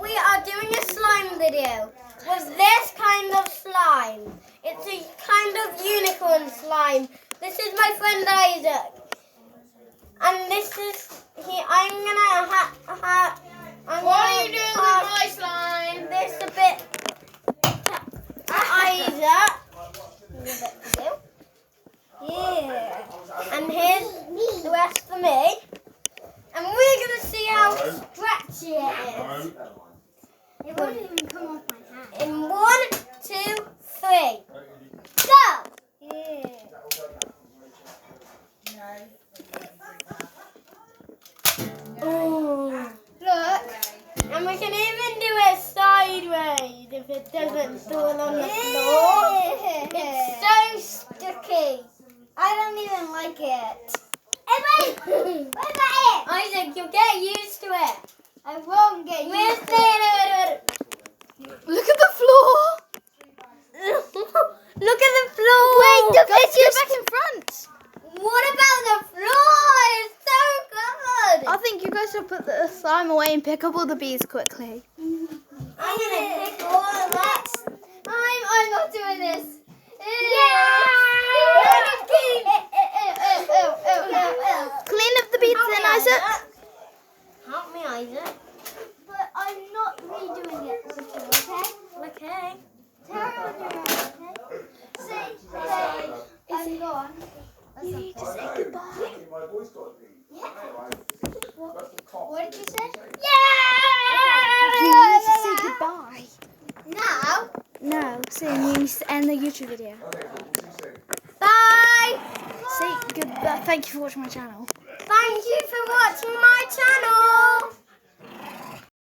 we are doing a slime video with this kind of slime. It's a kind of unicorn slime. This is my friend Isaac. And this is I'm gonna what are you doing with my slime? This a bit to Isaac. Yeah. And here's the rest for me. And we're gonna see how stretchy it is. It won't even come off my hand. In 1, 2, 3. Go! Yeah. Oh, look. And we can even do it sideways if it doesn't fall on the floor. It's so sticky. I don't even like it. Hey, wait! What about it? Isaac, you'll get used to it. I won't get used to it. Look at the floor. Look at the floor. Wait, the picture's back in front. What about the floor? It's so good. I think you guys should put the slime away and pick up all the bees quickly. I'm gonna pick all of that. I'm not doing this. Yeah! Clean up the beads then, Isaac. Help me, Isaac. But I'm not redoing it with you, okay? Okay. Tara will do it, okay? Say, I'm gone. You need to say goodbye. Yeah. What did you say? You need to say goodbye. Now? No, soon you need to end the YouTube video. Bye! Say goodbye. Thank you for watching my channel. Thank you for watching my channel!